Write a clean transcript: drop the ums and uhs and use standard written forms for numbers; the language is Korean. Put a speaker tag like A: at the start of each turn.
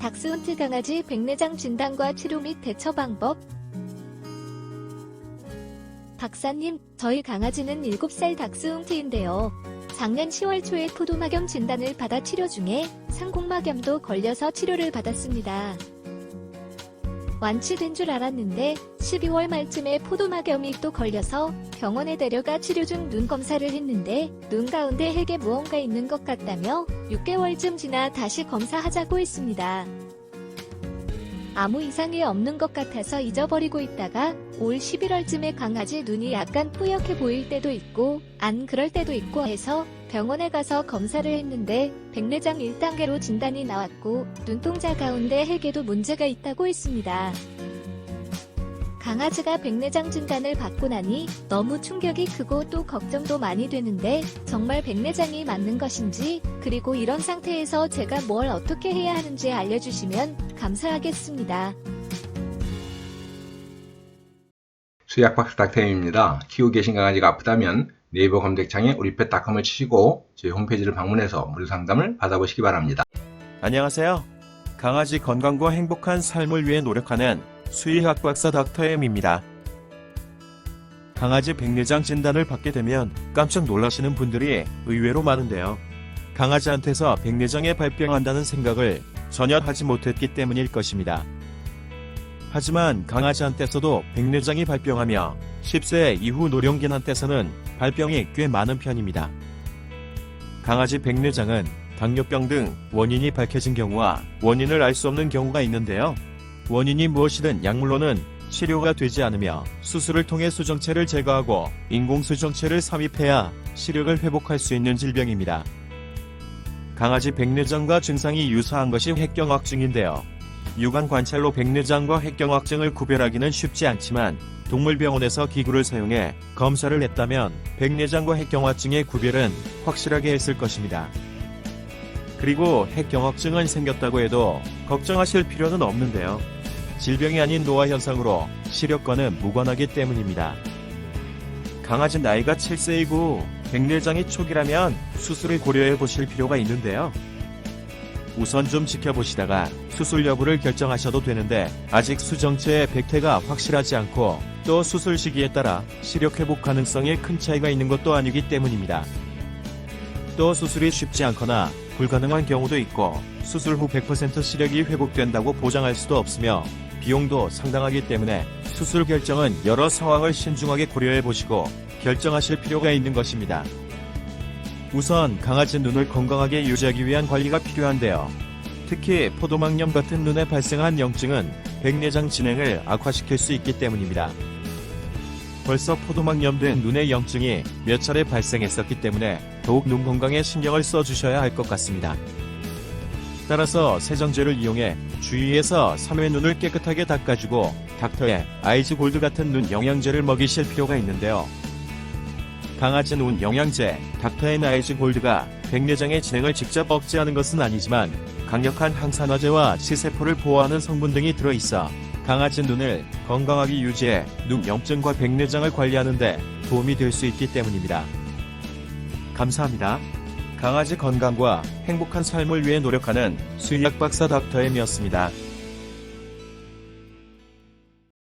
A: 닥스훈트 강아지 백내장 진단과 치료 및 대처 방법. 박사님, 저희 강아지는 7살 닥스훈트인데요. 작년 10월 초에 포도막염 진단을 받아 치료 중에 상곡막염도 걸려서 치료를 받았습니다. 완치된 줄 알았는데 12월 말쯤에 포도막염이 또 걸려서 병원에 데려가 치료 중 눈 검사를 했는데 눈 가운데 흙에 무언가 있는 것 같다며 6개월쯤 지나 다시 검사하자고 했습니다. 아무 이상이 없는 것 같아서 잊어버리고 있다가 올 11월쯤에 강아지 눈이 약간 뿌옇게 보일 때도 있고 안 그럴 때도 있고 해서 병원에 가서 검사를 했는데 백내장 1단계로 진단이 나왔고 눈동자 가운데 흙에도 문제가 있다고 했습니다. 강아지가 백내장 진단을 받고 나니 너무 충격이 크고 또 걱정도 많이 되는데 정말 백내장이 맞는 것인지 그리고 이런 상태에서 제가 뭘 어떻게 해야 하는지 알려주시면 감사하겠습니다.
B: 수의학박사 닥터임입니다. 키우고 계신 강아지가 아프다면 네이버 검색창에 우리펫닷컴을 치시고 저희 홈페이지를 방문해서 무료 상담을 받아보시기 바랍니다.
C: 안녕하세요. 강아지 건강과 행복한 삶을 위해 노력하는 수의학박사 닥터엠입니다. 강아지 백내장 진단을 받게 되면 깜짝 놀라시는 분들이 의외로 많은데요. 강아지한테서 백내장이 발병한다는 생각을 전혀 하지 못했기 때문일 것입니다. 하지만 강아지한테서도 백내장이 발병하며 10세 이후 노령견한테서는 발병이 꽤 많은 편입니다. 강아지 백내장은 당뇨병 등 원인이 밝혀진 경우와 원인을 알 수 없는 경우가 있는데요. 원인이 무엇이든 약물로는 치료가 되지 않으며 수술을 통해 수정체를 제거하고 인공수정체를 삽입해야 시력을 회복할 수 있는 질병입니다. 강아지 백내장과 증상이 유사한 것이 핵경화증인데요. 육안 관찰로 백내장과 핵경화증을 구별하기는 쉽지 않지만 동물병원에서 기구를 사용해 검사를 했다면 백내장과 핵경화증의 구별은 확실하게 했을 것입니다. 그리고 핵경화증은 생겼다고 해도 걱정하실 필요는 없는데요. 질병이 아닌 노화 현상으로 시력과는 무관하기 때문입니다. 강아지 나이가 7세이고 백내장이 초기라면 수술을 고려해 보실 필요가 있는데요. 우선 좀 지켜보시다가 수술 여부를 결정하셔도 되는데 아직 수정체의 백태가 확실하지 않고 또 수술 시기에 따라 시력 회복 가능성에 큰 차이가 있는 것도 아니기 때문입니다. 또 수술이 쉽지 않거나 불가능한 경우도 있고 수술 후 100% 시력이 회복된다고 보장할 수도 없으며 비용도 상당하기 때문에 수술 결정은 여러 상황을 신중하게 고려해 보시고 결정하실 필요가 있는 것입니다. 우선 강아지 눈을 건강하게 유지하기 위한 관리가 필요한데요. 특히 포도막염 같은 눈에 발생한 염증은 백내장 진행을 악화시킬 수 있기 때문입니다. 벌써 포도막염 등 눈의 염증이 몇 차례 발생했었기 때문에 더욱 눈 건강에 신경을 써주셔야 할 것 같습니다. 따라서 세정제를 이용해 주위에서 3회 눈을 깨끗하게 닦아주고 닥터의 아이즈 골드 같은 눈 영양제를 먹이실 필요가 있는데요. 강아지 눈 영양제 닥터의 아이즈 골드가 백내장의 진행을 직접 억제하는 것은 아니지만 강력한 항산화제와 치세포를 보호하는 성분 등이 들어있어 강아지 눈을 건강하게 유지해 눈 염증과 백내장을 관리하는 데 도움이 될 수 있기 때문입니다. 감사합니다. 강아지 건강과 행복한 삶을 위해 노력하는 수의학박사 닥터엠이었습니다.